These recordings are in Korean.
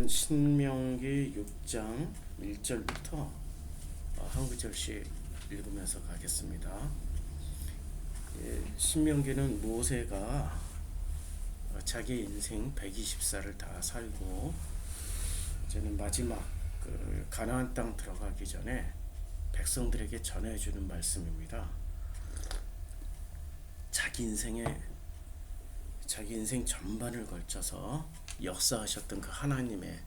오늘은 신명기 6장 1절부터 한 구절씩 읽으면서 가겠습니다. 신명기는 모세가 자기 인생 120살을 다 살고 이제는 마지막 가나안 땅 들어가기 전에 백성들에게 전해주는 말씀입니다. 자기 인생 전반을 걸쳐서 역사하셨던 그 하나님의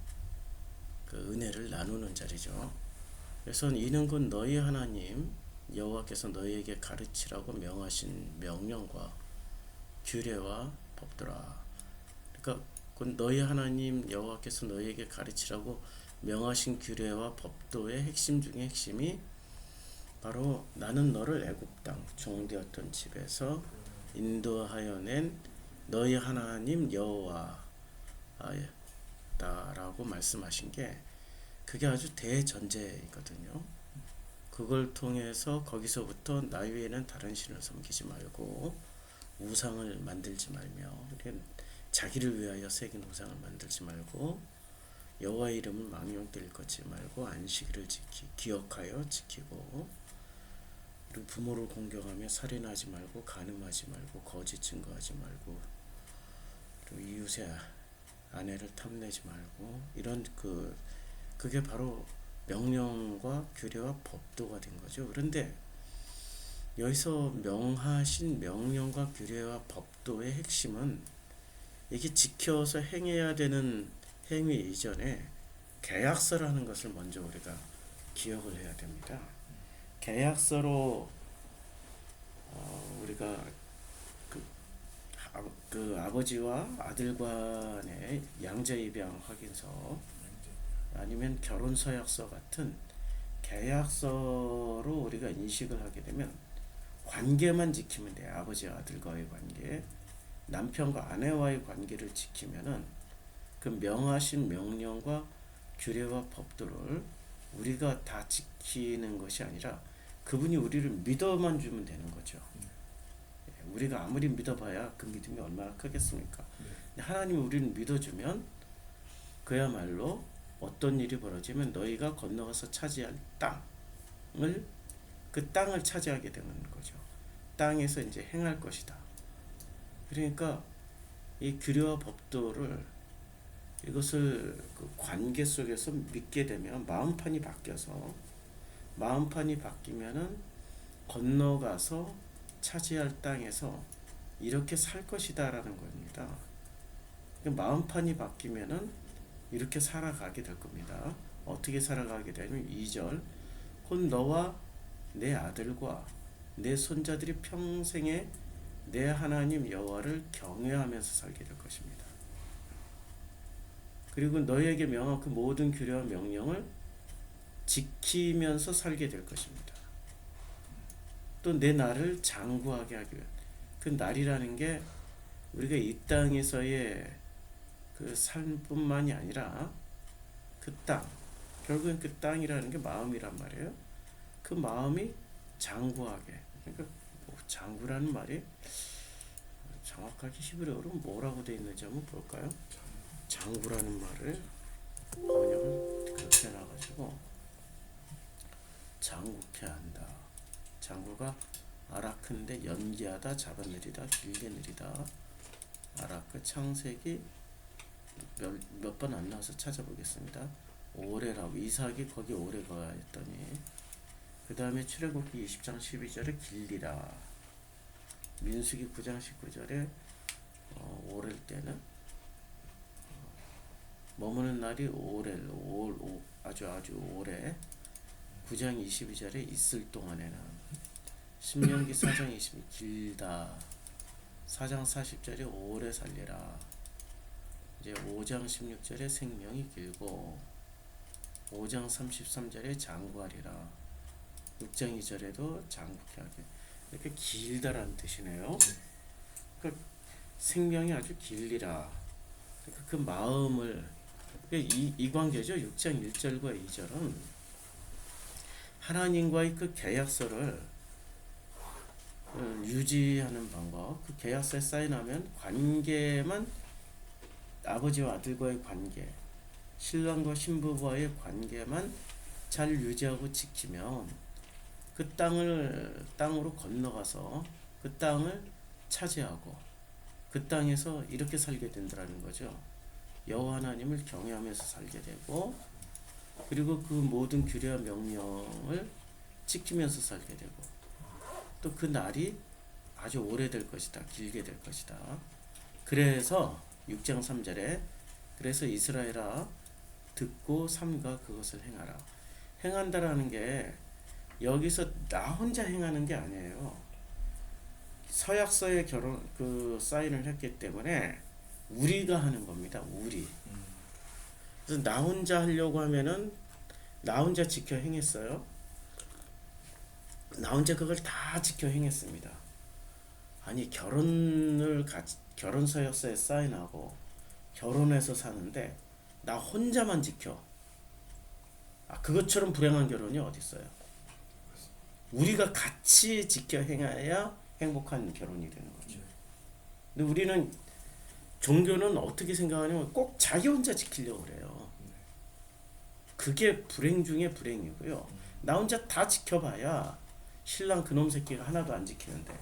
그 은혜를 나누는 자리죠. 그래서 이는 곧 너희 하나님 여호와께서 너희에게 가르치라고 명하신 명령과 규례와 법도라. 그러니까 곧 너희 하나님 여호와께서 너희에게 가르치라고 명하신 규례와 법도의 핵심 중에 핵심이 바로 나는 너를 애굽 땅 종되었던 집에서 인도하여 낸 너희 하나님 여호와다라고 말씀하신 게 그게 아주 대전제이거든요. 그걸 통해서 거기서부터 나 외에는 다른 신을 섬기지 말고 우상을 만들지 말며 자기를 위하여 새긴 우상을 만들지 말고 여호와의 이름을 망령되이 걷지 말고 안식일을 기억하여 지키고 그리고 부모를 공경하며 살인하지 말고 간음하지 말고 거짓 증거하지 말고 그리고 이웃의 아내를 탐내지 말고 이런 그게 바로 명령과 규례와 법도가 된 거죠. 그런데 여기서 명하신 명령과 규례와 법도의 핵심은 이게 지켜서 행해야 되는 행위 이전에 계약서라는 것을 먼저 우리가 기억을 해야 됩니다. 계약서로 우리가 그 아버지와 아들 간의 양자 입양 확인서 아니면 결혼 서약서 같은 계약서로 우리가 인식을 하게 되면 관계만 지키면 돼요. 아버지와 아들과의 관계, 남편과 아내와의 관계를 지키면은 그 명하신 명령과 규례와 법도를 우리가 다 지키는 것이 아니라 그분이 우리를 믿어만 주면 되는 거죠. 우리가 아무리 믿어봐야 그 믿음이 얼마나 크겠습니까? 하나님이 우리를 믿어주면 그야말로 어떤 일이 벌어지면 너희가 건너가서 차지할 그 땅을 차지하게 되는 거죠. 땅에서 이제 행할 것이다. 그러니까 이 규례와 법도를 이것을 그 관계 속에서 믿게 되면 마음판이 바뀌면은 건너가서 차지할 땅에서 이렇게 살 것이다라는 겁니다. 마음판이 바뀌면은 이렇게 살아가게 될 겁니다. 어떻게 살아가게 되냐면 2절 곧 너와 내 아들과 내 손자들이 평생에 내 하나님 여호와를 경외하면서 살게 될 것입니다. 그리고 너희에게 명한 그 모든 규례와 명령을 지키면서 살게 될 것입니다. 또 내 날을 장구하게 하기 위해 그 날이라는 게 우리가 이 땅에서의 그 삶뿐만이 아니라 그 땅, 결국엔 그 땅이라는 게 마음이란 말이에요. 그 마음이 장구하게. 그러니까 장구라는 말이 정확하게 히브리어로 뭐라고 되어 있는지 한번 볼까요? 장구라는 말을 번역을 그렇게 해놔가지고 장구케 한다. 장구가 아라크인데 연기하다, 잡아내리다, 길게 내리다. 아라크 창세기 몇 번 안 나와서 찾아보겠습니다. 오레라고 이삭이 거기 오래 거하였더니 그 다음에 출애굽기 20장 12절에 길리라. 민수기 9장 19절에 오렐 때는 머무는 날이 오렐 아주 오래. 9장 22절에 있을 동안에는 신명기 4장 20절 길다. 4장 40절에 오래 살리라. 이제 5장 16절에 생명이 길고 5장 33절에 장구하리라. 6장 2절에도 장구케 하게. 이렇게 길다라는 뜻이네요. 그러니까 생명이 아주 길리라. 그러니까 그 마음을 이 관계죠. 6장 1절과 2절은 하나님과의 그 계약서를 유지하는 방법. 그 계약서에 사인하면 관계만 아버지와 아들과의 관계 신랑과 신부와의 관계만 잘 유지하고 지키면 그 땅으로 건너가서 그 땅을 차지하고 그 땅에서 이렇게 살게 된다는 거죠. 여호와 하나님을 경외하면서 살게 되고, 그리고 그 모든 규례와 명령을 지키면서 살게 되고, 또 그 날이 아주 오래될 것이다. 길게 될 것이다. 그래서 6장 3절에 그래서 이스라엘아 듣고 삼가 그것을 행하라. 행한다라는 게 여기서 나 혼자 행하는 게 아니에요. 서약서에 사인을 했기 때문에 우리가 하는 겁니다. 우리. 그래서 나 혼자 하려고 하면은 나 혼자 지켜 행했어요. 나 혼자 그걸 다 지켜 행했습니다. 아니 결혼 서약서에 사인하고 결혼해서 사는데 나 혼자만 지켜. 그것처럼 불행한 결혼이 어디 있어요? 우리가 같이 지켜 행해야 행복한 결혼이 되는 거죠. 근데 우리는 종교는 어떻게 생각하냐면 꼭 자기 혼자 지키려고 그래요. 그게 불행 중에 불행이고요. 나 혼자 다 지켜봐야 신랑 그놈 새끼가 하나도 안 지키는데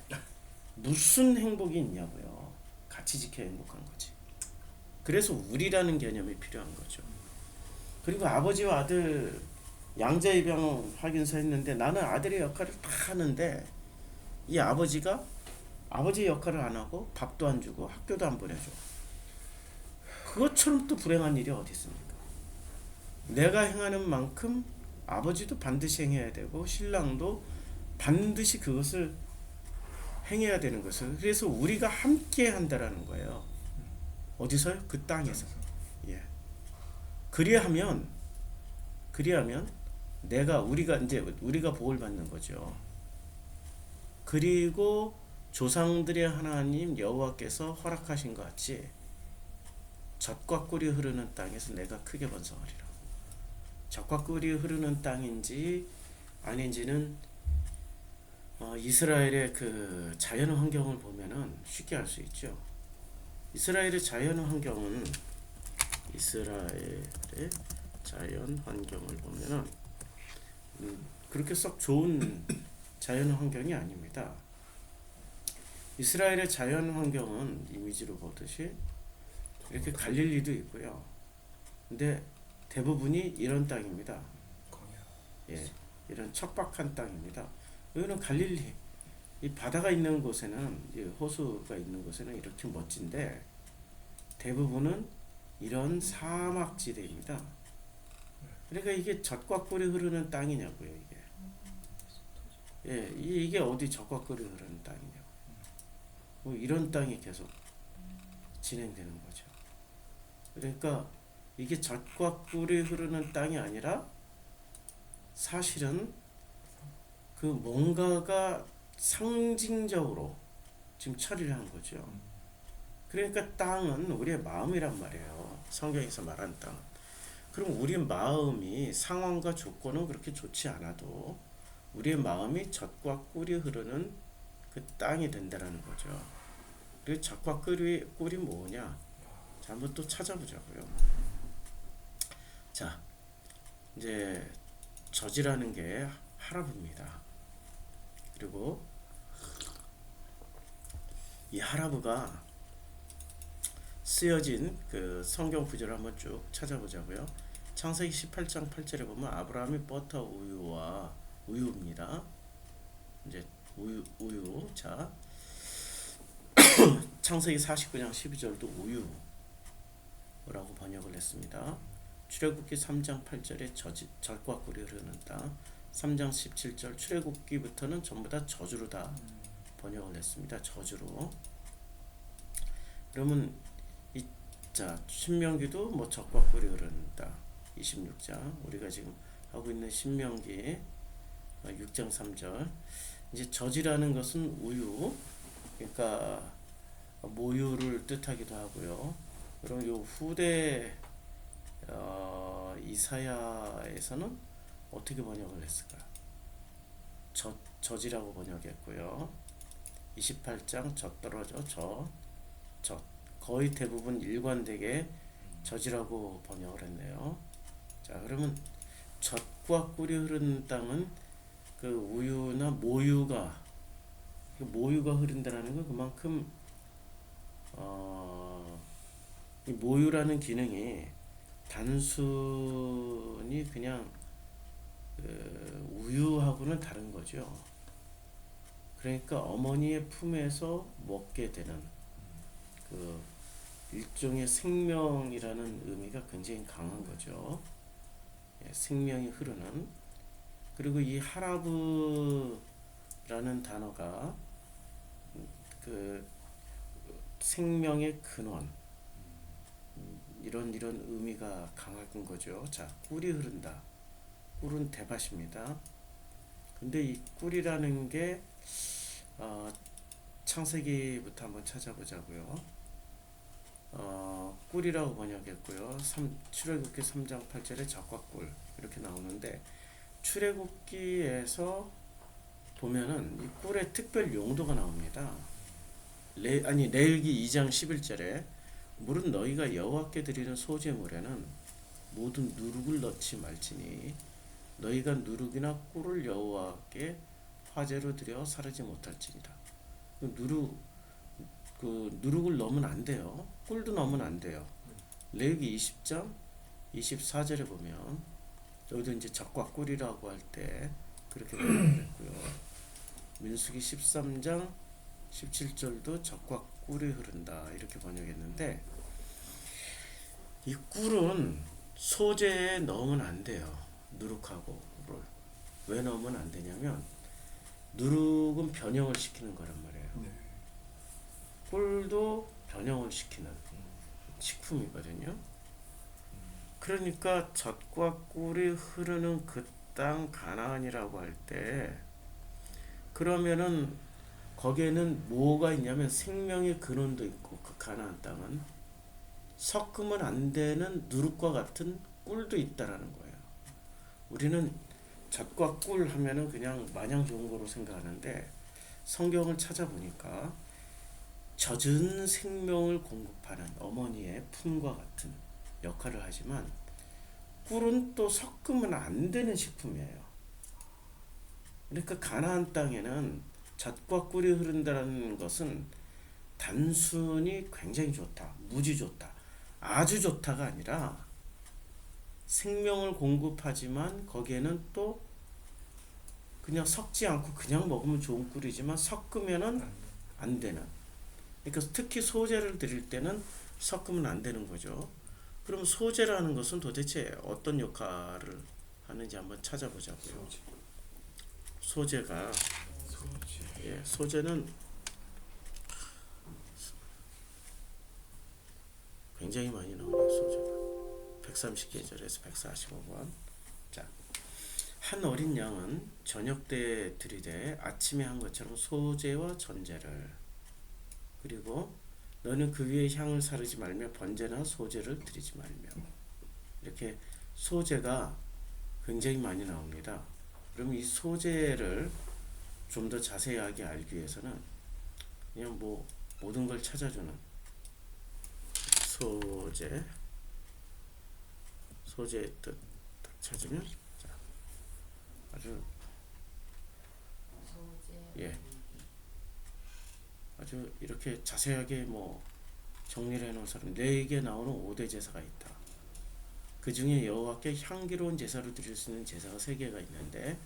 무슨 행복이 있냐고요. 같이 지켜야 행복한 거지. 그래서 우리라는 개념이 필요한 거죠. 그리고 아버지와 아들 양자 입양 확인서 했는데 나는 아들의 역할을 다 하는데 이 아버지가 아버지의 역할을 안 하고 밥도 안 주고 학교도 안 보내줘. 그것처럼 또 불행한 일이 어디 있습니까? 내가 행하는 만큼 아버지도 반드시 행해야 되고 신랑도 반드시 그것을 행해야 되는 것을. 그래서 우리가 함께 한다라는 거예요. 어디서요? 그 땅에서. 예. 그리하면 우리가 복을 받는 거죠. 그리고 조상들의 하나님 여호와께서 허락하신 것 같이 젖과 꿀이 흐르는 땅에서 내가 크게 번성하리라. 젖과 꿀이 흐르는 땅인지 아닌지는 이스라엘의 그 자연 환경을 보면은 쉽게 알 수 있죠. 이스라엘의 자연 환경을 보면은 그렇게 썩 좋은 자연 환경이 아닙니다. 이스라엘의 자연 환경은 이미지로 보듯이 이렇게 갈릴리도 있고요. 근데 대부분이 이런 땅입니다. 예, 이런 척박한 땅입니다. 여기는 갈릴리, 이 바다가 있는 곳에는, 이 호수가 있는 곳에는 이렇게 멋진데 대부분은 이런 사막지대입니다. 그러니까 이게 젖과 꿀이 흐르는 땅이냐고요, 이게. 예, 이게 어디 젖과 꿀이 흐르는 땅이냐고. 뭐 이런 땅이 계속 진행되는 거죠. 그러니까 이게 젖과 꿀이 흐르는 땅이 아니라 사실은 그 뭔가가 상징적으로 지금 처리를 한 거죠. 그러니까 땅은 우리의 마음이란 말이에요. 성경에서 말한 땅. 그럼 우리의 마음이 상황과 조건은 그렇게 좋지 않아도 우리의 마음이 젖과 꿀이 흐르는 그 땅이 된다는 거죠. 그리고 젖과 꿀이 뭐냐? 자, 한번 또 찾아보자고요. 자, 이제 젖이라는 게 하라브입니다. 그리고 이 하라브가 쓰여진 그 성경 구절을 한번 쭉 찾아보자고요. 창세기 18장 8절에 보면 아브라함이 버터 우유입니다. 이제 우유. 자, 창세기 49장 12절도 우유라고 번역을 했습니다. 출애굽기 3장 8절에 젖과 꿀이 흐르는 땅, 3장 17절 출애굽기부터는 전부 다 저주로 다 번역을 했습니다. 저주로. 그러면 신명기도 뭐 젖과 꿀이 흐르는 땅, 26장 우리가 지금 하고 있는 신명기 6장 3절. 이제 젖이라는 것은 우유, 그러니까 모유를 뜻하기도 하고요. 그럼 요 후대 이사야에서는 어떻게 번역을 했을까? 젖이라고 번역했고요. 28장 젖 떨어져 젖 거의 대부분 일관되게 젖이라고 번역을 했네요. 자, 그러면 젖과 꿀이 흐르는 땅은 그 우유나 모유가 흐른다라는 건 그만큼 이 모유라는 기능이 단순히 그냥 그 우유하고는 다른 거죠. 그러니까 어머니의 품에서 먹게 되는 그 일종의 생명이라는 의미가 굉장히 강한 거죠. 예, 생명이 흐르는. 그리고 이 하라브라는 단어가 그 생명의 근원, 이런 의미가 강한 거죠. 자, 꿀이 흐른다. 꿀은 대밭입니다. 근데 이 꿀이라는 게 창세기부터 한번 찾아보자고요. 꿀이라고 번역했고요. 출애굽기 3장 8절에 젖과 꿀 이렇게 나오는데, 출애굽기에서 보면은 이 꿀의 특별 용도가 나옵니다. 레위기 2장 11절에 물은 너희가 여호와께 드리는 소제물에는 모든 누룩을 넣지 말지니 너희가 누룩이나 꿀을 여호와께 화제로 드려 사르지 못할지니라. 누룩을 넣으면 안 돼요. 꿀도 넣으면 안 돼요. 레위기 20장 24절에 보면 여기도 이제 젖과 꿀이라고 할 때 그렇게 번역했고요. 민수기 13장 17절도 젖과 꿀이 흐른다 이렇게 번역했는데, 이 꿀은 소재에 넣으면 안 돼요. 누룩하고 꿀을. 왜 넣으면 안 되냐면 누룩은 변형을 시키는 거란 말이에요. 네. 꿀도 변형을 시키는 식품이거든요. 그러니까 젖과 꿀이 흐르는 그 땅 가나안이라고 할 때, 그러면은 거기에는 뭐가 있냐면 생명의 근원도 있고, 그 가나안 땅은 섞으면 안 되는 누룩과 같은 꿀도 있다라는 거예요. 우리는 젖과 꿀 하면은 그냥 마냥 좋은 거로 생각하는데, 성경을 찾아보니까 젖은 생명을 공급하는 어머니의 품과 같은 역할을 하지만, 꿀은 또 섞으면 안 되는 식품이에요. 그러니까 가나안 땅에는 젖과 꿀이 흐른다는 것은 단순히 굉장히 좋다, 무지 좋다, 아주 좋다가 아니라 생명을 공급하지만 거기에는 또 그냥 섞지 않고 그냥 먹으면 좋은 꿀이지만 섞으면은 안 되는. 그러니까 특히 소재를 드릴 때는 섞으면 안 되는 거죠. 그럼 소재라는 것은 도대체 어떤 역할을 하는지 한번 찾아보자고요. 소재가 소재는 굉장히 많이 나오네요. 소재가 130계절에서 145번. 자, 한 어린 양은 저녁 때 들이되 아침에 한 것처럼 소재와 전제를, 그리고 너는 그 위에 향을 사르지 말며 번제나 소제를 드리지 말며. 이렇게 소제가 굉장히 많이 나옵니다. 그럼 이 소제를 좀 더 자세하게 알기 위해서는 그냥 뭐 모든 걸 찾아주는 소제의 뜻 딱 찾으면, 자, 아주 이렇게 자세하게 뭐 정리를 해놓은 사람, 레위기에 나오는 5대 제사가 있다. 그 중에 여호와께 향기로운 제사를 드릴 수 있는 제사가 3개가 있는데,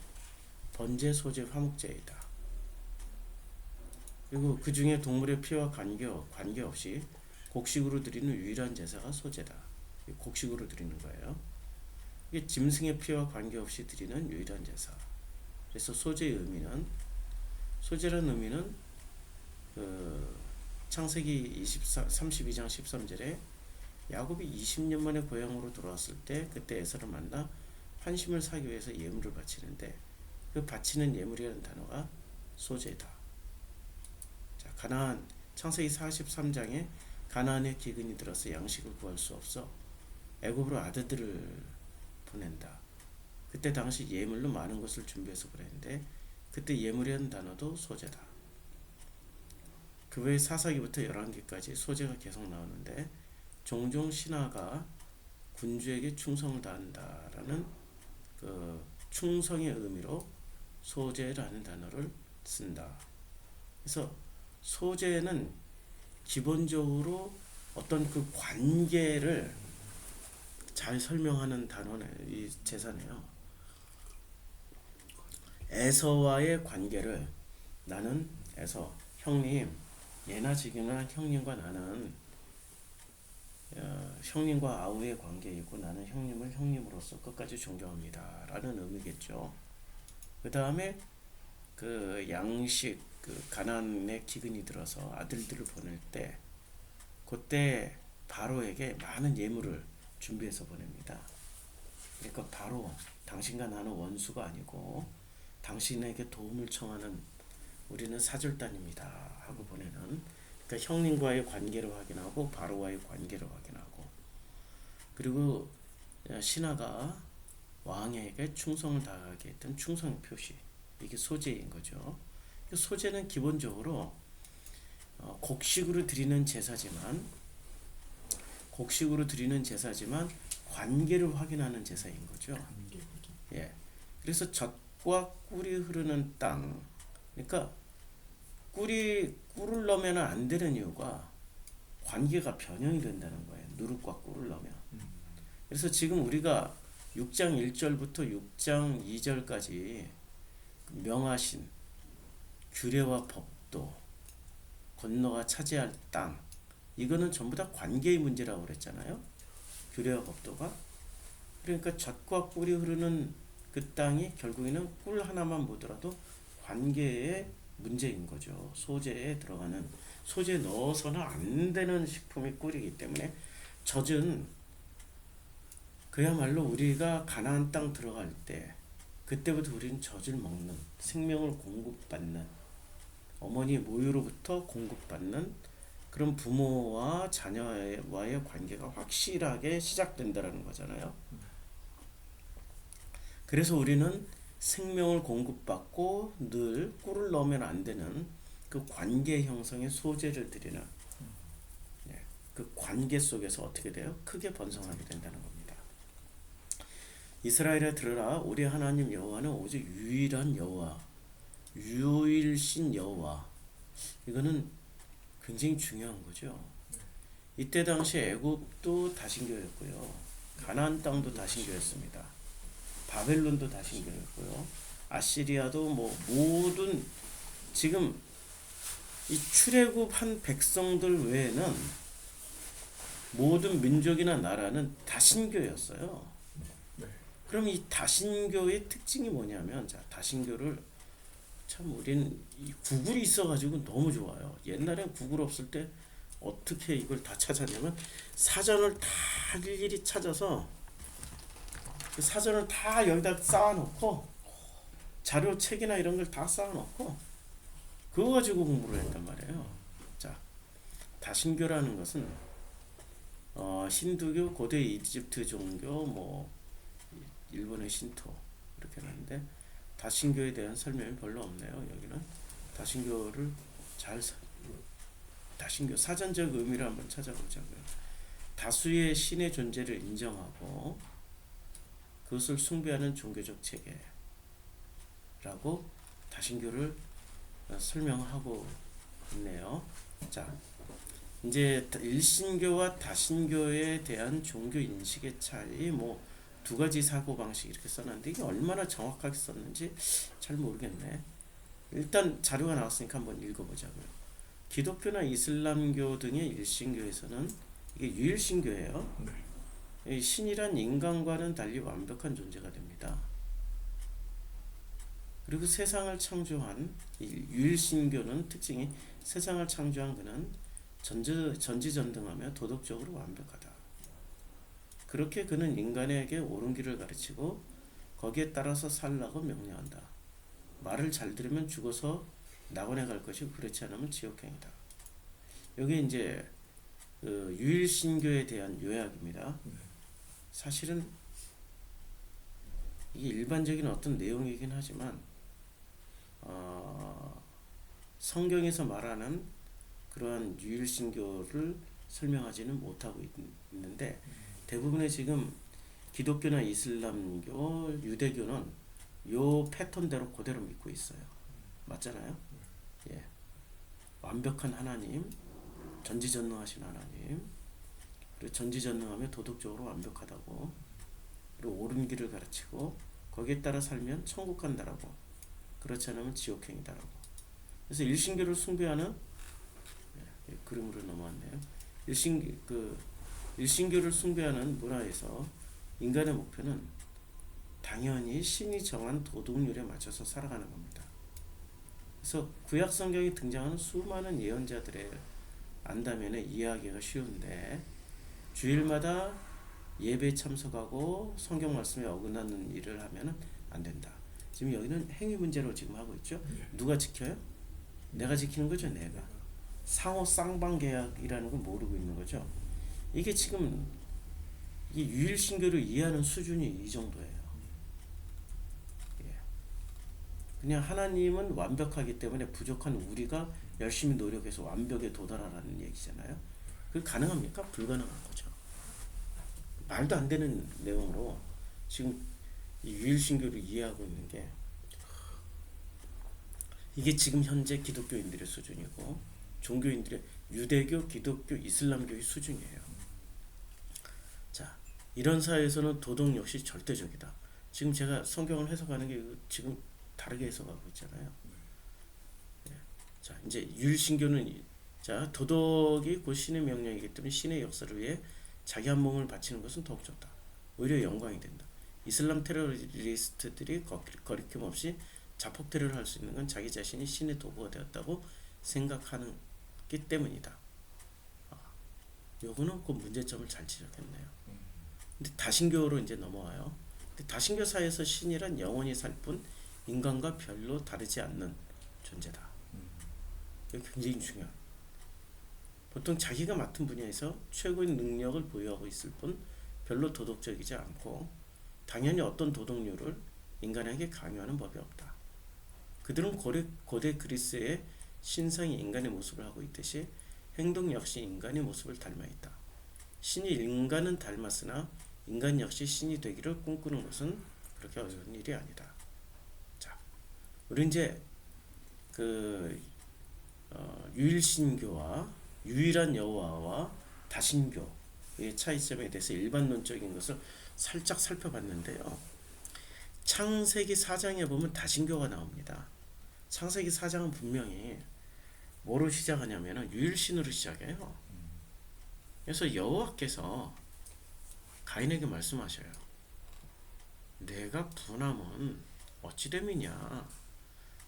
번제, 소제, 화목제이다. 그리고 그 중에 동물의 피와 관계없이 곡식으로 드리는 유일한 제사가 소제다. 곡식으로 드리는 거예요. 이게 짐승의 피와 관계없이 드리는 유일한 제사. 그래서 소제라는 의미는 창세기 32장 13절에 야곱이 20년 만에 고향으로 돌아왔을 때, 그때 에서를 만나 환심을 사기 위해서 예물을 바치는데, 그 바치는 예물이라는 단어가 소제다. 자, 가나안 창세기 43장에 가나안에 기근이 들어서 양식을 구할 수 없어 애굽으로 아들들을 보낸다. 그때 당시 예물로 많은 것을 준비해서 그랬는데, 그때 예물이라는 단어도 소제다. 그 외에 사사기부터 열왕기까지 소제가 계속 나오는데, 종종 신하가 군주에게 충성을 다한다라는 그 충성의 의미로 소재라는 단어를 쓴다. 그래서 소재는 기본적으로 어떤 그 관계를 잘 설명하는 단어는 이 제사네요. 에서와의 관계를 나는 에서 형님, 예나 지금이나 형님과 나는 형님과 아우의 관계이고 나는 형님을 형님으로서 끝까지 존경합니다 라는 의미겠죠. 그 다음에 그 양식 그 가나안에 기근이 들어서 아들들을 보낼 때 그때 바로에게 많은 예물을 준비해서 보냅니다. 그러니까 바로 당신과 나는 원수가 아니고 당신에게 도움을 청하는 우리는 사절단입니다 하고 보내는, 그러니까 형님과의 관계를 확인하고 바로와의 관계를 확인하고, 그리고 신하가 왕에게 충성을 다하게 했던 충성의 표시, 이게 소재인 거죠. 소재는 기본적으로 곡식으로 드리는 제사지만 관계를 확인하는 제사인 거죠. 예. 그래서 젖과 꿀이 흐르는 땅, 그러니까 꿀을 넣으면 안 되는 이유가 관계가 변형이 된다는 거예요. 누룩과 꿀을 넣으면. 그래서 지금 우리가 6장 1절부터 6장 2절까지 명하신 규례와 법도, 건너가 차지할 땅, 이거는 전부 다 관계의 문제라고 그랬잖아요. 규례와 법도가. 그러니까 젖과 꿀이 흐르는 그 땅이 결국에는 꿀 하나만 보더라도 관계의 문제인 거죠. 소재에 들어가는, 소재에 넣어서는 안 되는 식품이 꿀이기 때문에 젖은 그야말로 우리가 가나안 땅 들어갈 때 그때부터 우리는 젖을 먹는, 생명을 공급받는, 어머니 모유로부터 공급받는 그런 부모와 자녀와의 관계가 확실하게 시작된다는 거잖아요. 그래서 우리는 생명을 공급받고 늘 꿀을 넣으면 안 되는 그 관계 형성의 소재를 드리는, 그 관계 속에서 어떻게 돼요? 크게 번성하게 된다는 겁니다. 이스라엘에 들으라, 우리 하나님 여호와는 오직 유일한 여호와, 유일신 여호와. 이거는 굉장히 중요한 거죠. 이때 당시 애굽도 다신교였고요, 가나안 땅도 다신교였습니다. 바벨론도 다신교였고요, 아시리아도 뭐 모든 지금 이 출애굽한 백성들 외에는 모든 민족이나 나라는 다신교였어요. 그럼 이 다신교의 특징이 뭐냐면, 자, 다신교를 참 우리는 이 구글이 있어가지고 너무 좋아요. 옛날엔 구글 없을 때 어떻게 이걸 다 찾았냐면 사전을 다 일일이 찾아서 그 사전을 다 여기다 쌓아놓고 자료 책이나 이런 걸 다 쌓아놓고 그거 가지고 공부를 했단 말이에요. 자, 다신교라는 것은 힌두교, 고대 이집트 종교, 뭐 일본의 신토 이렇게 하는데 다신교에 대한 설명이 별로 없네요. 여기는 다신교를 다신교 사전적 의미를 한번 찾아보자고요. 다수의 신의 존재를 인정하고 그것을 숭배하는 종교적 체계라고 다신교를 설명하고 있네요. 자, 이제 일신교와 다신교에 대한 종교 인식의 차이, 뭐 두 가지 사고 방식 이렇게 써놨는데 이게 얼마나 정확하게 썼는지 잘 모르겠네. 일단 자료가 나왔으니까 한번 읽어보자고요. 기독교나 이슬람교 등의 일신교에서는 이게 유일신교예요. 이 신이란 인간과는 달리 완벽한 존재가 됩니다. 그리고 세상을 창조한 유일신교는 특징이 세상을 창조한 그는 전지전능하며 도덕적으로 완벽하다. 그렇게 그는 인간에게 옳은 길을 가르치고 거기에 따라서 살라고 명령한다. 말을 잘 들으면 죽어서 낙원에 갈 것이고 그렇지 않으면 지옥행이다. 여기 이제 그 유일신교에 대한 요약입니다. 사실은 이게 일반적인 어떤 내용이긴 하지만 성경에서 말하는 그러한 유일신교를 설명하지는 못하고 있는데 대부분의 지금 기독교나 이슬람교, 유대교는 요 패턴대로 그대로 믿고 있어요. 맞잖아요? 예. 완벽한 하나님, 전지전능하신 하나님, 그리고 전지전능하며 도덕적으로 완벽하다고, 그리고 옳은 길을 가르치고 거기에 따라 살면 천국 간다라고, 그렇지 않으면 지옥행이다라고. 그래서 일신교를 숭배하는, 예, 그림으로 넘어왔네요. 일신교를 숭배하는 문화에서 인간의 목표는 당연히 신이 정한 도덕률에 맞춰서 살아가는 겁니다. 그래서 구약 성경에 등장하는 수많은 예언자들의 안다면에 이해하기가 쉬운데 주일마다 예배에 참석하고 성경 말씀에 어긋나는 일을 하면은 안 된다. 지금 여기는 행위 문제로 지금 하고 있죠. 누가 지켜요? 내가 지키는 거죠. 내가. 상호 쌍방 계약이라는 걸 모르고 있는 거죠. 이게 지금 이 유일신교를 이해하는 수준이 이 정도예요. 예. 그냥 하나님은 완벽하기 때문에 부족한 우리가 열심히 노력해서 완벽에 도달하라는 얘기잖아요. 그게 가능합니까? 불가능한 거죠. 말도 안 되는 내용으로 지금 이 유일신교를 이해하고 있는 게 이게 지금 현재 기독교인들의 수준이고 종교인들의 유대교, 기독교, 이슬람교의 수준이에요. 자, 이런 사회에서는 도덕 역시 절대적이다. 지금 제가 성경을 해석하는 게 지금 다르게 해석하고 있잖아요. 예. 자, 이제 유일신교는 자 도덕이 곧 신의 명령이기 때문에 신의 역사를 위해 자기 한 몸을 바치는 것은 더욱 좋다. 오히려 영광이 된다. 이슬람 테러리스트들이 거리낌 없이 자폭 테러를 할 수 있는 건 자기 자신이 신의 도구가 되었다고 생각하기 때문이다. 요거는 그 문제점을 잘 지적했네요. 근데 다신교로 이제 넘어와요. 근데 다신교 사회에서 신이란 영원히 살 뿐 인간과 별로 다르지 않는 존재다. 이게 굉장히 중요한. 보통 자기가 맡은 분야에서 최고의 능력을 보유하고 있을 뿐 별로 도덕적이지 않고 당연히 어떤 도덕률을 인간에게 강요하는 법이 없다. 그들은 고대 그리스의 신상이 인간의 모습을 하고 있듯이 행동 역시 인간의 모습을 닮아 있다. 신이 인간은 닮았으나 인간 역시 신이 되기를 꿈꾸는 것은 그렇게 어려운 일이 아니다. 자, 우리 이제 유일신교와 유일한 여호와와 다신교의 차이점에 대해서 일반론적인 것을 살짝 살펴봤는데요. 창세기 4장에 보면 다신교가 나옵니다. 창세기 4장은 분명히 뭐로 시작하냐면 유일신으로 시작해요. 그래서 여호와께서 가인에게 말씀하셔요. 내가 분하면 어찌 됨이냐,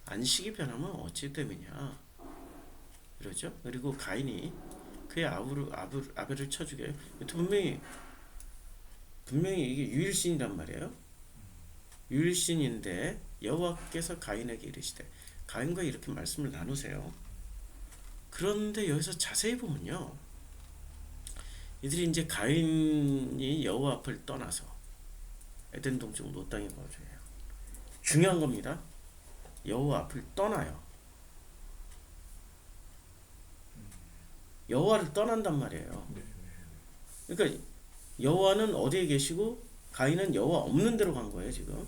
안식이 변하면 어찌 됨이냐 이러죠. 그리고 가인이 그의 아벨을 쳐 죽여요. 분명히 이게 유일신이란 말이에요. 유일신인데 여호와께서 가인에게 이르시되 가인과 이렇게 말씀을 나누세요. 그런데 여기서 자세히 보면요, 이들이 이제 가인이 여호와 앞을 떠나서 에덴 동쪽 노 땅에 거주해요. 중요한 겁니다. 여호와 앞을 떠나요. 여호와를 떠난단 말이에요. 그러니까 여호와는 어디에 계시고 가인은 여호와 없는 데로 간 거예요. 지금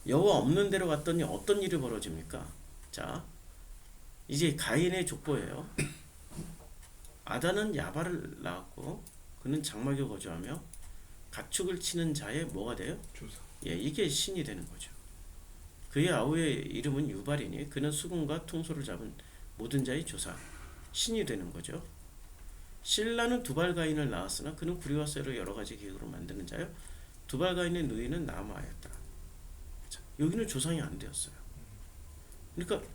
여호와 없는 데로 갔더니 어떤 일이 벌어집니까? 자, 이제 가인의 족보예요. 아담은 야발을 낳았고 그는 장막에 거주하며 가축을 치는 자의 뭐가 돼요? 조사. 예, 이게 신이 되는 거죠. 그의 아우의 이름은 유발이니 그는 수금과 퉁소를 잡은 모든 자의 조사, 신이 되는 거죠. 실라는 두발가인을 낳았으나 그는 구리와 쇠로 여러 가지 기구로 만드는 자요. 두발가인의 누이는 나아마였다. 자, 여기는 조상이 안 되었어요. 그러니까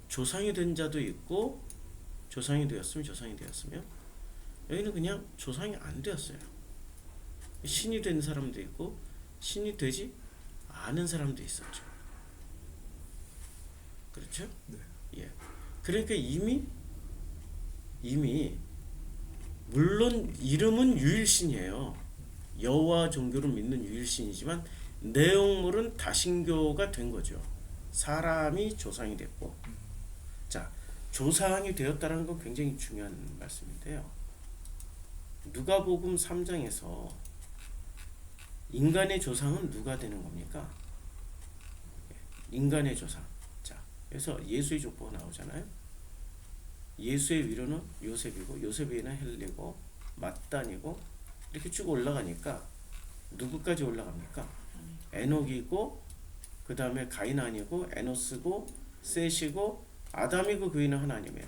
조상이 된 자도 있고 조상이 되었으면 여기는 그냥 조상이 안 되었어요. 신이 된 사람도 있고 신이 되지 않은 사람도 있었죠. 그렇죠? 네. 예. 그러니까 이미 물론 이름은 유일신이에요. 여호와 종교를 믿는 유일신이지만 내용물은 다신교가 된 거죠. 사람이 조상이 됐고, 자, 조상이 되었다는 건 굉장히 중요한 말씀인데요. 누가복음 3장에서 인간의 조상은 누가 되는 겁니까? 인간의 조상. 자, 그래서 예수의 족보가 나오잖아요. 예수의 위로는 요셉이고 요셉의 위는 헬리고 mat단이고 이렇게 쭉 올라가니까 누구까지 올라갑니까? 에녹이고 그 다음에 가이난이고 에노스고 셋이고 아담이고 그 위는 하나님이에요.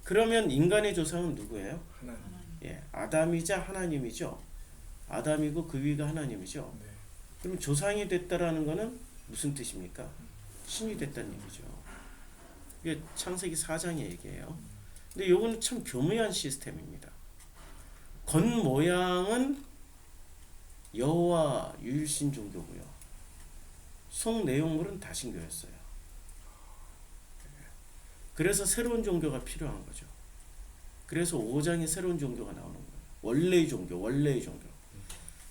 그러면 인간의 조상은 누구예요? 하나님. 예, 아담이자 하나님이죠. 아담이고 그 위가 하나님이죠. 네. 그럼 조상이 됐다라는 거는 무슨 뜻입니까? 신이 됐다는 얘기죠. 이게 창세기 4장의 얘기예요. 근데 요거는 참 교묘한 시스템입니다. 겉모양은 여호와 유일신 종교고요. 속 내용물은 다신교였어요. 그래서 새로운 종교가 필요한 거죠. 그래서 5장에 새로운 종교가 나오는 거예요. 원래의 종교.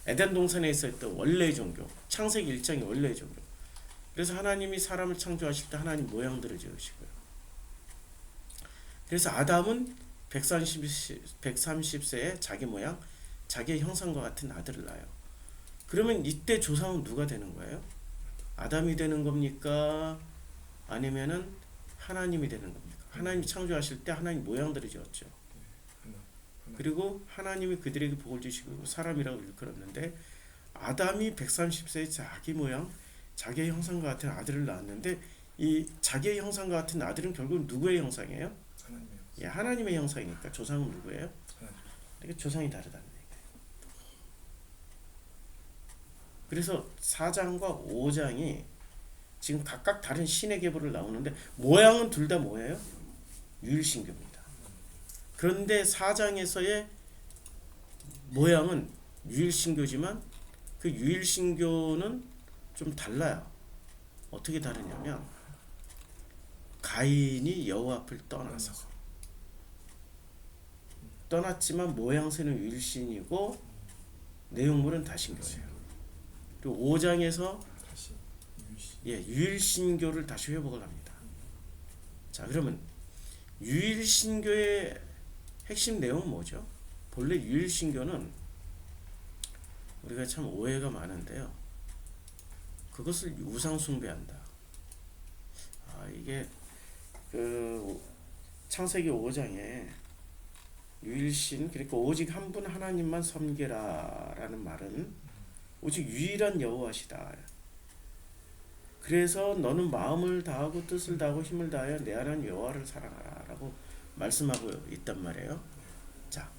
에덴 동산에 있었던 원래의 종교. 창세기 1장이 원래의 종교. 그래서 하나님이 사람을 창조하실 때 하나님 모양들을 지으시고요. 그래서 아담은 130세에 자기 모양, 자기의 형상과 같은 아들을 낳아요. 그러면 이때 조상은 누가 되는 거예요? 아담이 되는 겁니까? 아니면은 하나님이 되는 겁니까? 하나님이 창조하실 때 하나님 모양들을 지었죠. 그리고 하나님이 그들에게 복을 주시고 사람이라고 일컬었는데 아담이 130세에 자기 모양, 자기의 형상과 같은 아들을 낳았는데 이 자기의 형상과 같은 아들은 결국 누구의 형상이에요? 하나님의. 예, 하나님의 형상이니까 조상은 누구예요? 하나님. 그러니까 조상이 다르다는 얘기예요. 그래서 4장과 5장이 지금 각각 다른 신의 계보를 나오는데 모양은 둘 다 뭐예요? 유일신교입니다. 그런데 4장에서의 모양은 유일신교지만 그 유일신교는 좀 달라요. 어떻게 다르냐면 가인이 여호와 앞을 떠났지만 모양새는 유일신이고 내용물은 다신교예요. 그리고 5장에서 다시 유일신. 예, 유일신교를 다시 회복을 합니다. 자, 그러면 유일신교의 핵심 내용은 뭐죠? 본래 유일신교는 우리가 참 오해가 많은데요. 그것을 우상 숭배한다. 이게 그 창세기 5장에 유일신, 그러니까 오직 한 분 하나님만 섬기라라는 말은 오직 유일한 여호와시다. 그래서 너는 마음을 다하고 뜻을 다하고 힘을 다하여 내 하나님 여호와를 사랑하라라고 말씀하고 있단 말이에요. 자,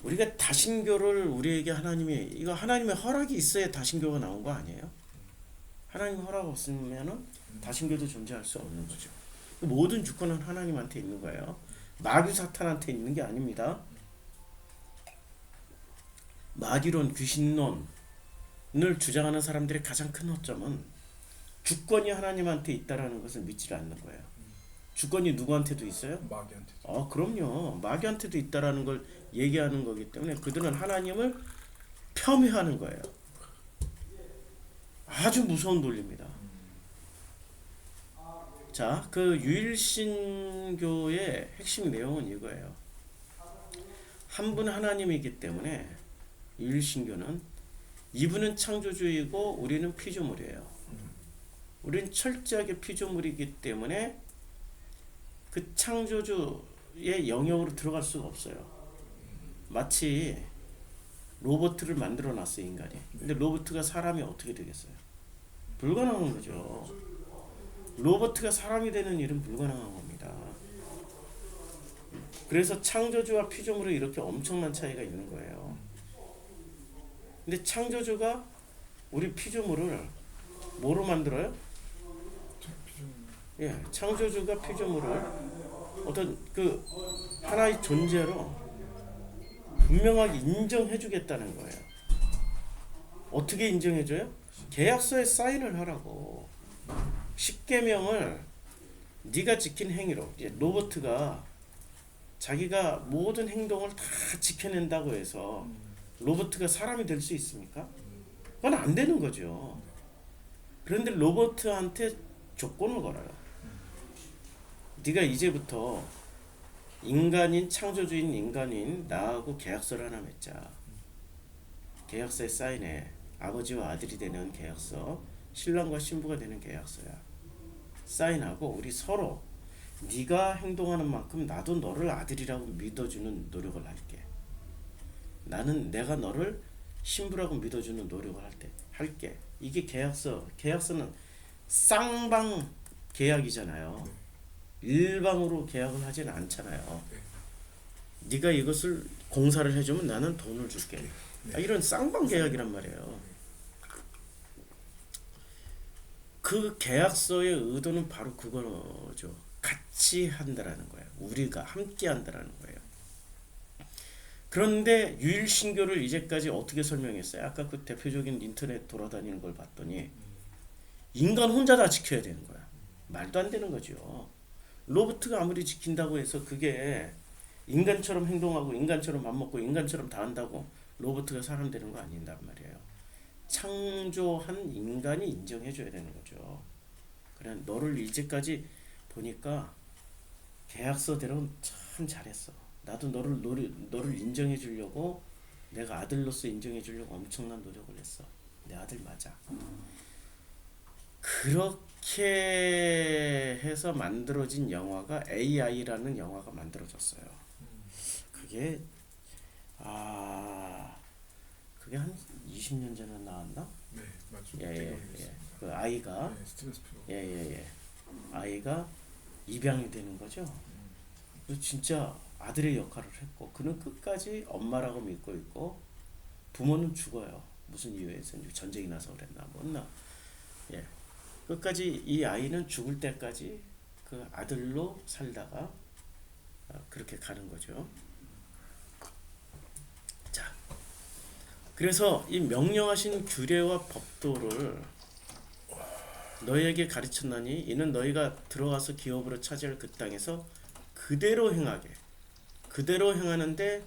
우리가 다신교를 우리에게 이거 하나님의 허락이 있어야 다신교가 나온 거 아니에요? 하나님 허락 없으면은 다신교도 존재할 수 없는 거죠. 모든 주권은 하나님한테 있는 거예요. 마귀 사탄한테 있는 게 아닙니다. 마귀론, 귀신론을 주장하는 사람들의 가장 큰 허점은 주권이 하나님한테 있다라는 것을 믿지 않는 거예요. 주권이 누구한테도 있어요? 마귀한테도. 그럼요. 마귀한테도 있다라는 걸 얘기하는 거기 때문에 그들은 하나님을 폄훼하는 거예요. 아주 무서운 논리입니다. 자, 그 유일신교의 핵심 내용은 이거예요. 한 분 하나님이기 때문에 유일신교는 이분은 창조주이고 우리는 피조물이에요. 우리는 철저하게 피조물이기 때문에 그 창조주의 영역으로 들어갈 수가 없어요. 마치 로봇을 만들어 놨어요, 인간이. 근데 로봇가 사람이 어떻게 되겠어요? 불가능한 거죠. 로봇가 사람이 되는 일은 불가능한 겁니다. 그래서 창조주와 피조물에 이렇게 엄청난 차이가 있는 거예요. 근데 창조주가 우리 피조물을 뭐로 만들어요? 예, 창조주가 피조물을 어떤 그 하나의 존재로 분명하게 인정해주겠다는 거예요. 어떻게 인정해줘요? 계약서에 사인을 하라고. 십계명을 네가 지킨 행위로. 이제 로봇가 자기가 모든 행동을 다 지켜낸다고 해서 로봇가 사람이 될 수 있습니까? 그건 안 되는 거죠. 그런데 로봇한테 조건을 걸어요. 네가 이제부터 인간인 창조주인 인간인 나하고 계약서를 하나 맺자. 계약서에 사인해. 아버지와 아들이 되는 계약서, 신랑과 신부가 되는 계약서야. 사인하고 우리 서로 네가 행동하는 만큼 나도 너를 아들이라고 믿어주는 노력을 할게. 나는 내가 너를 신부라고 믿어주는 노력을 할게. 이게 계약서. 계약서는 쌍방 계약이잖아요. 일방으로 계약을 하지는 않잖아요. 네가 이것을 공사를 해주면 나는 돈을 줄게. 이런 쌍방 계약이란 말이에요. 그 계약서의 의도는 바로 그거죠. 같이 한다라는 거예요. 우리가 함께 한다라는 거예요. 그런데 유일신교를 이제까지 어떻게 설명했어요? 아까 그 대표적인 인터넷 돌아다니는 걸 봤더니 인간 혼자 다 지켜야 되는 거야. 말도 안 되는 거죠. 로봇가 아무리 지킨다고 해서 그게 인간처럼 행동하고 인간처럼 밥 먹고 인간처럼 다 한다고 로봇가 사람 되는 거 아닌단 말이에요. 창조한 인간이 인정해 줘야 되는 거죠. 그래 너를 이제까지 보니까 계약서대로 참 잘했어. 나도 너를 인정해 주려고 내가 아들로서 인정해 주려고 엄청난 노력을 했어. 내 아들 맞아. 그렇게 해서 만들어진 영화가 AI라는 영화가 만들어졌어요. 그게 그게 한 20년 전에 나왔나? 네, 맞죠. 예. 그 아이가 네, 스티븐 스필버그. 예. 아이가 입양이 되는 거죠. 그 진짜 아들의 역할을 했고 그는 끝까지 엄마라고 믿고 있고 부모는 죽어요. 무슨 이유에서 전쟁이 나서 그랬나 뭐나. 예. 끝까지 이 아이는 죽을 때까지 그 아들로 살다가 그렇게 가는 거죠. 자, 그래서 이 명령하신 규례와 법도를 너희에게 가르쳤나니 이는 너희가 들어가서 기업으로 차지할 그 땅에서 그대로 행하게. 그대로 행하는데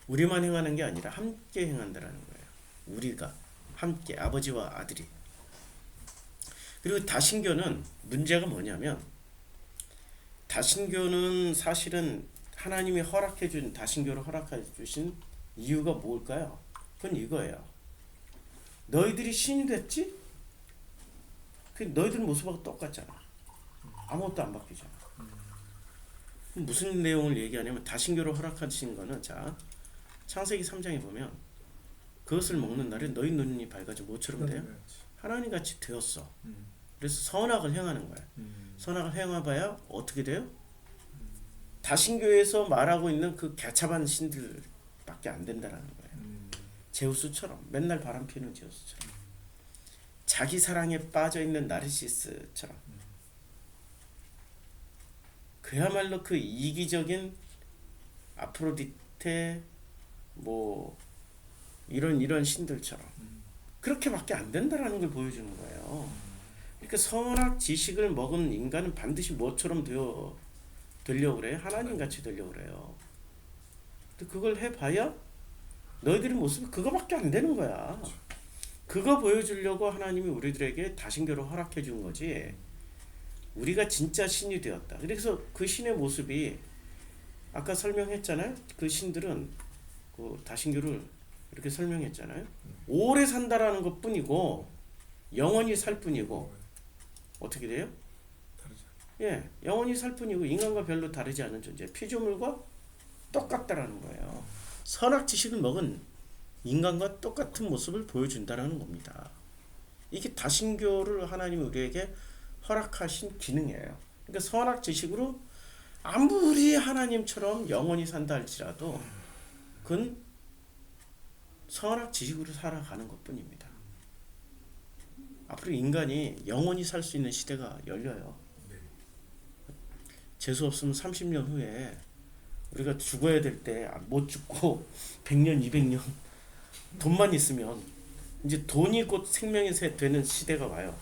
우리만 행하는 게 아니라 함께 행한다라는 거예요. 우리가 함께 아버지와 아들이. 그리고 다신교는 문제가 뭐냐면 다신교는 사실은 하나님이 허락해준 다신교를 허락해주신 이유가 뭘까요? 그건 이거예요. 너희들이 신이 됐지? 그 너희들 모습하고 똑같잖아. 아무것도 안 바뀌잖아. 무슨 내용을 얘기하냐면 다신교를 허락하신 거는 자 창세기 3장에 보면 그것을 먹는 날에 너희 눈이 밝아져 뭐처럼 돼요? 하나님 같이 되었어. 그래서 선악을 행하는 거야. 선악을 행해봐야 어떻게 돼요? 다신교에서 말하고 있는 그 개차반 신들밖에 안 된다라는 거예요. 제우스처럼 맨날 바람 피우는 제우스처럼 자기 사랑에 빠져 있는 나르시스처럼 그야말로 그 이기적인 아프로디테 뭐 이런 신들처럼 그렇게밖에 안 된다라는 걸 보여주는 거예요. 그러니까 선악 지식을 먹은 인간은 반드시 뭐처럼 되려고 그래요? 하나님 같이 되려고 그래요. 근데 그걸 해봐야 너희들의 모습이 그거밖에 안 되는 거야. 그거 보여주려고 하나님이 우리들에게 다신교를 허락해 준 거지. 우리가 진짜 신이 되었다. 그래서 그 신의 모습이 아까 설명했잖아요. 그 신들은 그 다신교를 이렇게 설명했잖아요. 오래 산다라는 것뿐이고 영원히 살 뿐이고 어떻게 돼요? 다르죠. 예, 영원히 살 뿐이고 인간과 별로 다르지 않은 존재. 피조물과 똑같다라는 거예요. 선악 지식을 먹은 인간과 똑같은 모습을 보여준다라는 겁니다. 이게 다신교를 하나님이 우리에게 허락하신 기능이에요. 그러니까 선악 지식으로 아무리 하나님처럼 영원히 산다 할지라도 그건 선악 지식으로 살아가는 것뿐입니다. 앞으로 인간이 영원히 살 수 있는 시대가 열려요. 재수 없으면 30년 후에 우리가 죽어야 될 때 못 죽고 100년, 200년 돈만 있으면 이제 돈이 곧 생명이 되는 시대가 와요.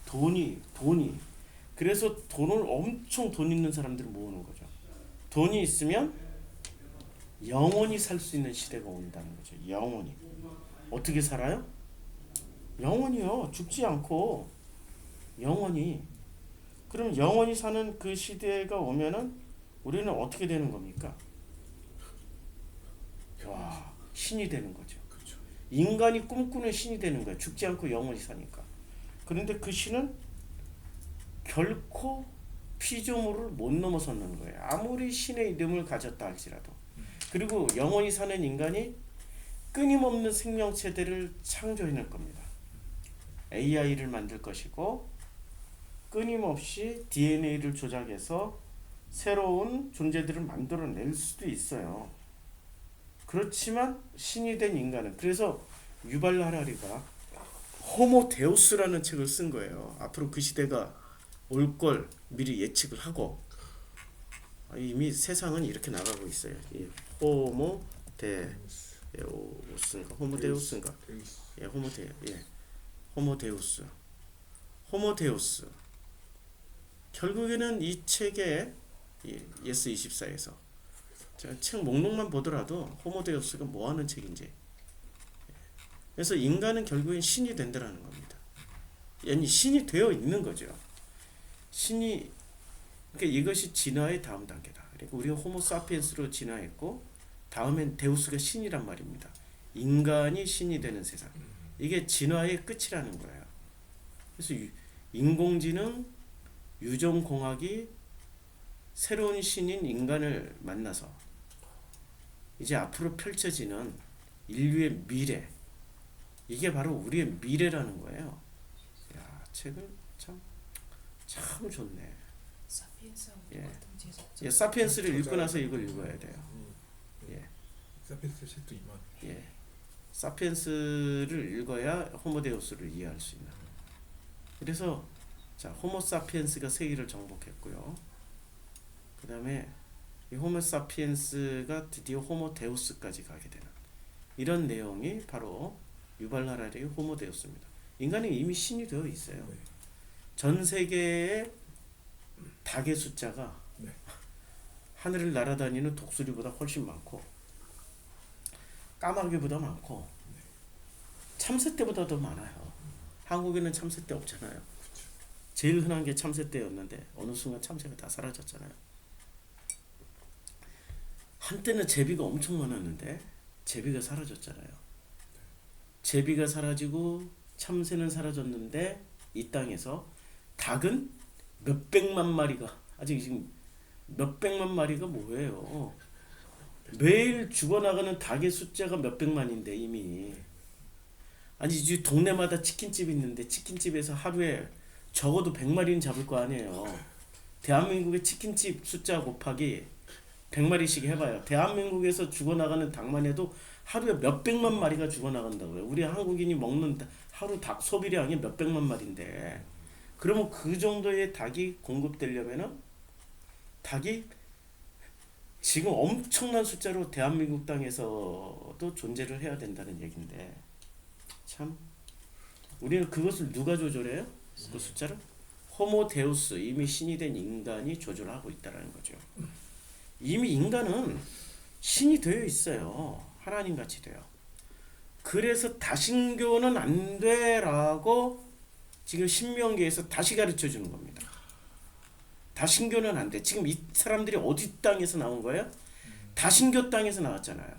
돈이 그래서 돈을 엄청 돈 있는 사람들을 모으는 거죠. 돈이 있으면 영원히 살 수 있는 시대가 온다는 거죠. 영원히. 어떻게 살아요? 영원히요. 죽지 않고 영원히. 그럼 영원히 사는 그 시대가 오면은 우리는 어떻게 되는 겁니까? 와, 신이 되는 거죠. 그렇죠. 인간이 꿈꾸는 신이 되는 거예요. 죽지 않고 영원히 사니까. 그런데 그 신은 결코 피조물을 못 넘어서는 거예요. 아무리 신의 이름을 가졌다 할지라도. 그리고 영원히 사는 인간이 끊임없는 생명체들을 창조해낼 겁니다. AI를 만들 것이고 끊임없이 DNA를 조작해서 새로운 존재들을 만들어낼 수도 있어요. 그렇지만 신이 된 인간은, 그래서 유발 하라리가 호모 데우스라는 책을 쓴 거예요. 앞으로 그 시대가 올 걸 미리 예측을 하고, 이미 세상은 이렇게 나가고 있어요. 이 호모 데우스인가 호모 데우스인가 예, 호모 데우스. 결국에는 이 책에 예스 24에서 책 목록만 보더라도 호모 데우스가 뭐 하는 책인지. 그래서 인간은 결국엔 신이 된다라는 겁니다. 아니, 신이 되어 있는 거죠. 그러니까 이것이 진화의 다음 단계다. 그러니까 우리가 호모 사피엔스로 진화했고 다음엔 데우스가 신이란 말입니다. 인간이 신이 되는 세상. 이게 진화의 끝이라는 거예요. 그래서 인공지능, 유전공학이 새로운 신인 인간을 만나서 이제 앞으로 펼쳐지는 인류의 미래, 이게 바로 우리의 미래라는 거예요. 야, 책은 참 좋네. 예, 사피엔스를 읽고 나서 이걸 읽어야 돼요. 예, 사피엔스 책도 이만. 예, 사피엔스를 읽어야 호모데우스를 이해할 수 있는. 그래서 자, 호모 사피엔스가 세계를 정복했고요. 그 다음에 이 호모 사피엔스가 드디어 호모 데우스까지 가게 되는 이런 내용이 바로 유발 하라리의 호모 데우스입니다. 인간은 이미 신이 되어 있어요. 네. 전 세계의 닭의 숫자가 네. 하늘을 날아다니는 독수리보다 훨씬 많고 까마귀보다 많고 참새떼보다 더 많아요. 한국에는 참새떼 없잖아요. 제일 흔한 게 참새떼였는데 어느 순간 참새가 다 사라졌잖아요. 한때는 제비가 엄청 많았는데 제비가 사라졌잖아요. 제비가 사라지고 참새는 사라졌는데 이 땅에서 닭은 몇백만 마리가, 아직 지금 몇백만 마리가 뭐예요. 매일 죽어나가는 닭의 숫자가 몇백만인데 이미. 아니 이제 동네마다 치킨집이 있는데 치킨집에서 하루에 적어도 100마리는 잡을 거 아니에요. 대한민국의 치킨집 숫자 곱하기 100마리씩 해봐요. 대한민국에서 죽어나가는 닭만 해도 하루에 몇백만 마리가 죽어나간다고요. 우리 한국인이 먹는 하루 닭 소비량이 몇백만 마리인데, 그러면 그 정도의 닭이 공급되려면은 닭이 지금 엄청난 숫자로 대한민국 땅에서도 존재를 해야 된다는 얘기인데, 참 우리는 그것을 누가 조절해요? 그 숫자를? 호모 데우스, 이미 신이 된 인간이 조절하고 있다는 거죠. 이미 인간은 신이 되어 있어요. 하나님 같이 돼요. 그래서 다신교는 안 돼라고 지금 신명기에서 다시 가르쳐 주는 겁니다. 다신교는 안 돼. 지금 이 사람들이 어디 땅에서 나온 거예요? 다신교 땅에서 나왔잖아요.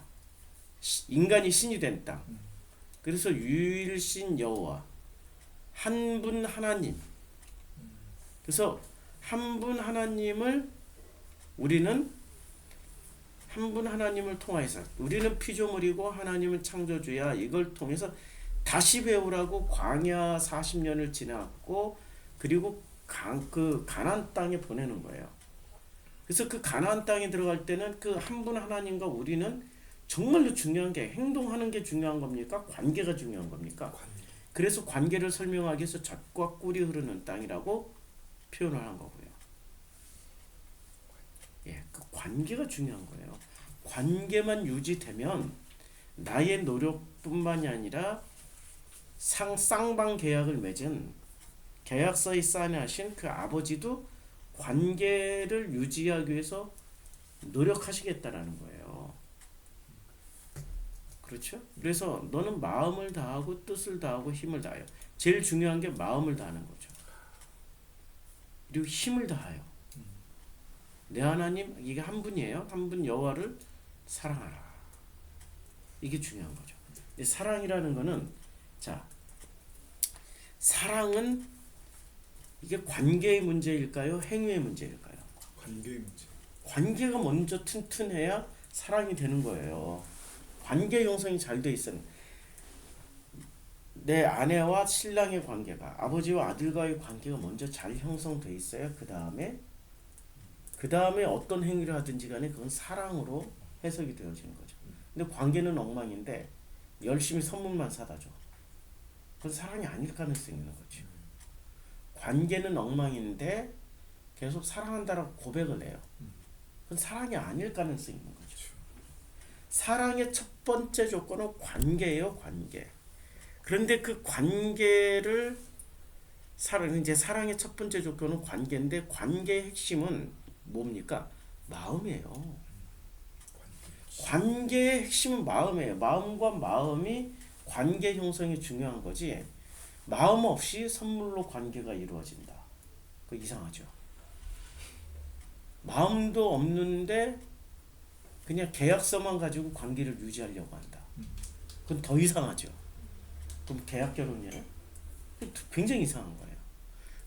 인간이 신이 된 땅. 그래서 유일신 여호와, 한 분 하나님. 그래서 한 분 하나님을 우리는 한 분 하나님을 통해서, 우리는 피조물이고 하나님은 창조주야, 이걸 통해서 다시 배우라고 광야 40년을 지났고, 그리고 그 가나안 땅에 보내는 거예요. 그래서 그 가나안 땅에 들어갈 때는 그 한 분 하나님과 우리는 정말로 중요한 게, 행동하는 게 중요한 겁니까? 관계가 중요한 겁니까? 그래서 관계를 설명하기 위해서 젖과 꿀이 흐르는 땅이라고 표현을 한 거고요. 예, 그 관계가 중요한 거예요. 관계만 유지되면 나의 노력뿐만이 아니라 쌍방 계약을 맺은, 계약서에 사인하신 그 아버지도 관계를 유지하기 위해서 노력하시겠다라는 거예요. 그렇죠? 그래서 너는 마음을 다하고 뜻을 다하고 힘을 다해요. 제일 중요한 게 마음을 다하는 거죠. 그리고 힘을 다해요. 내 하나님 이게 한 분이에요. 한 분 여호와를 사랑하라. 이게 중요한 거죠. 이 사랑이라는 거는 자 사랑은 이게 관계의 문제일까요? 행위의 문제일까요? 관계의 문제. 관계가 먼저 튼튼해야 사랑이 되는 거예요. 관계 형성이 잘 돼 있어요. 내 아내와 신랑의 관계가 아버지와 아들과의 관계가 먼저 잘 형성돼 있어야 그 다음에 어떤 행위를 하든지 간에 그건 사랑으로 해석이 되어지는 거죠. 근데 관계는 엉망인데 열심히 선물만 사다 줘. 그건 사랑이 아닐 가능성이 있는 거죠. 관계는 엉망인데 계속 사랑한다라고 고백을 해요. 그건 사랑이 아닐 가능성이 있는 거죠. 사랑의 첫 번째 조건은 관계예요, 관계. 그런데 그 관계를 이제 사랑의 첫 번째 조건은 관계인데 관계의 핵심은 뭡니까? 마음이에요. 관계의 핵심은 마음이에요. 마음과 마음이 관계 형성이 중요한 거지. 마음 없이 선물로 관계가 이루어진다. 그 이상하죠. 마음도 없는데 그냥 계약서만 가지고 관계를 유지하려고 한다. 그건 더 이상하죠. 그럼 계약 결혼이에요? 굉장히 이상한 거예요.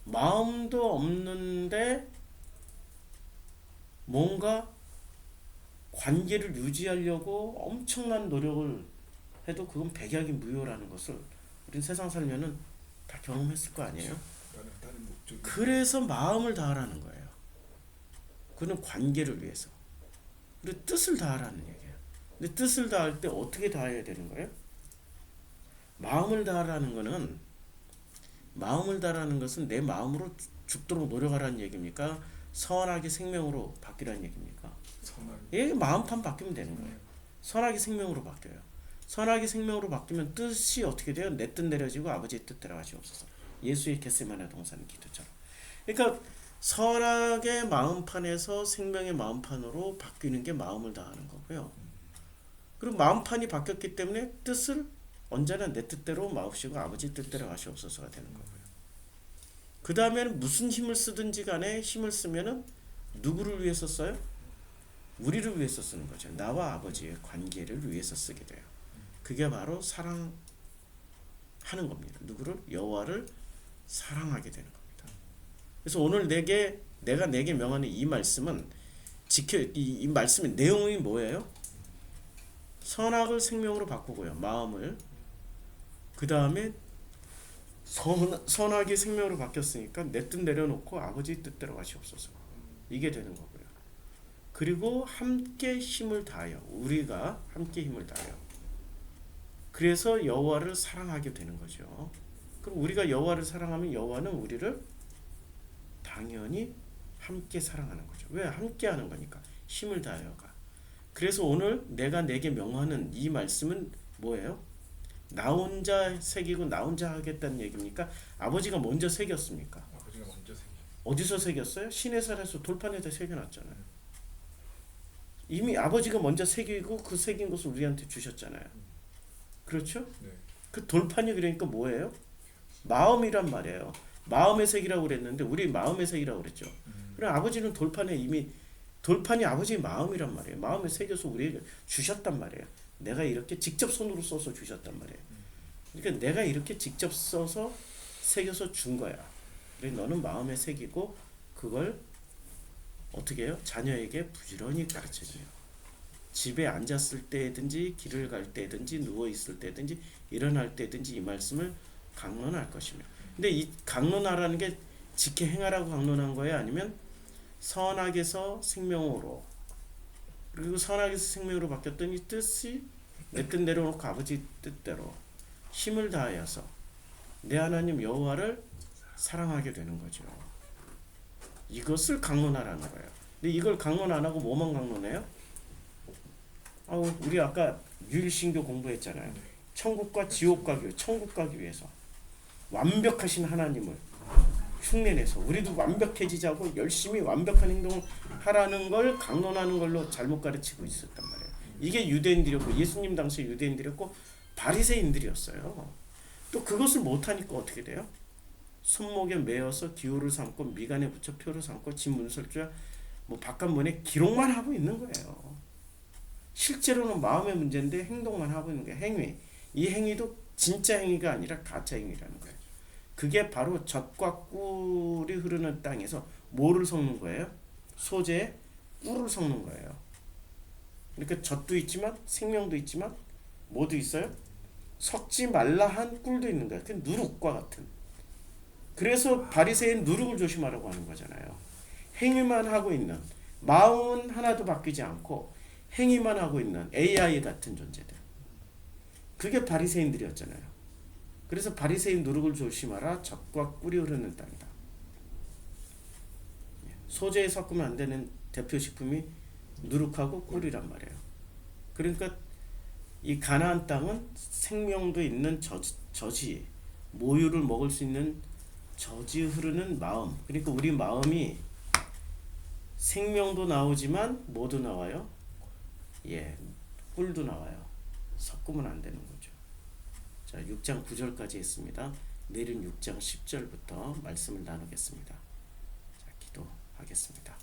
마음도 없는데 뭔가 관계를 유지하려고 엄청난 노력을 해도 그건 백약이 무효라는 것을 우린 세상 살면은 다 경험했을 거 아니에요? 다른 목적이. 그래서 마음을 다하라는 거예요. 그는 관계를 위해서. 그리고 뜻을 다하라는 얘기예요. 근데 뜻을 다할 때 어떻게 다해야 되는 거예요? 마음을 다하라는 것은 내 마음으로 죽도록 노력하라는 얘기입니까? 선하게 생명으로 바뀌라는 얘기입니까? 선하게. 예, 마음판 바뀌면 되는 거예요. 선하게 생명으로 바뀌어요. 선하게 생명으로 바뀌면 뜻이 어떻게 돼요? 내 뜻 내려지고 아버지의 뜻대로 하시옵소서. 예수의 겟세마네 동산 기도처럼. 그러니까 선하게 마음판에서 생명의 마음판으로 바뀌는 게 마음을 다하는 거고요. 그리고 마음판이 바뀌었기 때문에 뜻을 언제나 내 뜻대로 마옵시고 아버지 뜻대로 하시옵소서가 되는 거고요. 그 다음에는 무슨 힘을 쓰든지 간에 힘을 쓰면은 누구를 위해서 써요? 우리를 위해서 쓰는 거죠. 나와 아버지의 관계를 위해서 쓰게 돼요. 그게 바로 사랑하는 겁니다. 누구를? 여호와를 사랑하게 되는 겁니다. 그래서 오늘 내가 내게 명하는 이 말씀은 이 말씀의 내용이 뭐예요? 선악을 생명으로 바꾸고요. 마음을. 그 다음에 선악이 생명으로 바뀌었으니까 내 뜻 내려놓고 아버지 뜻대로 하시옵소서. 이게 되는 거고요. 그리고 함께 힘을 다하여 우리가 함께 힘을 다하여 그래서 여호와를 사랑하게 되는 거죠. 그럼 우리가 여호와를 사랑하면 여호와는 우리를 당연히 함께 사랑하는 거죠. 왜? 함께 하는 거니까. 힘을 다하여가. 그래서 오늘 내가 내게 명하는 이 말씀은 뭐예요? 나 혼자 새기고 나 혼자 하겠다는 얘기입니까? 아버지가 먼저 새겼습니까? 아버지가 먼저 새기. 어디서 새겼어요? 시내산에서 돌판에다 새겨놨잖아요. 이미 아버지가 먼저 새기고 그 새긴 것을 우리한테 주셨잖아요. 그렇죠? 네. 그 돌판이 그러니까 뭐예요? 마음이란 말이에요. 마음의 색이라고 그랬는데 우리 마음의 색이라고 그랬죠. 그럼 아버지는 돌판이 아버지의 마음이란 말이에요. 마음에 새겨서 우리에게 주셨단 말이에요. 내가 이렇게 직접 손으로 써서 주셨단 말이에요. 그러니까 내가 이렇게 직접 써서 새겨서 준 거야. 그래서 너는 마음에 새기고 그걸 어떻게 해요? 자녀에게 부지런히 가르쳐줘요. 집에 앉았을 때든지 길을 갈 때든지 누워 있을 때든지 일어날 때든지 이 말씀을 강론할 것이며. 근데 이 강론하라는 게 지켜 행하라고 강론한 거예요? 아니면 선악에서 생명으로 그리고 선악에서 생명으로 바뀌었던 이 뜻이 내 뜻 내려놓고 아버지 뜻대로 힘을 다하여서 내 하나님 여호와를 사랑하게 되는 거죠. 이것을 강론하라는 거예요. 근데 이걸 강론 안 하고 뭐만 강론해요? 우리 아까 유일신교 공부했잖아요. 천국 가기 위해서 완벽하신 하나님을 흉내내서 우리도 완벽해지자고 열심히 완벽한 행동을 하라는 걸 강론하는 걸로 잘못 가르치고 있었단 말이에요. 이게 유대인들이었고 예수님 당시에 유대인들이었고 바리새인들이었어요. 또 그것을 못하니까 어떻게 돼요? 손목에 매어서 기호를 삼고 미간에 붙여 표를 삼고 집 문설주야 뭐 바깥문에 기록만 하고 있는 거예요. 실제로는 마음의 문제인데 행동만 하고 있는 거예요. 행위. 이 행위도 진짜 행위가 아니라 가짜 행위라는 거예요. 그게 바로 젖과 꿀이 흐르는 땅에서 뭐를 섞는 거예요? 소재에 꿀을 섞는 거예요. 그러니까 젖도 있지만 생명도 있지만 뭐도 있어요? 섞지 말라 한 꿀도 있는 거예요. 그 누룩과 같은. 그래서 바리새인 누룩을 조심하라고 하는 거잖아요. 행위만 하고 있는, 마음은 하나도 바뀌지 않고 행위만 하고 있는 AI 같은 존재들. 그게 바리새인들이었잖아요. 그래서 바리새인 누룩을 조심하라. 젖과 꿀이 흐르는 땅이다. 소재에 섞으면 안 되는 대표 식품이 누룩하고 꿀이란 말이에요. 그러니까 이 가나안 땅은 생명도 있는 저지, 모유를 먹을 수 있는 저지 흐르는 마음. 그러니까 우리 마음이 생명도 나오지만 뭐도 나와요? 예, 꿀도 나와요. 섞으면 안 되는 거죠. 자, 6장 9절까지 했습니다. 내일은 6장 10절부터 말씀을 나누겠습니다.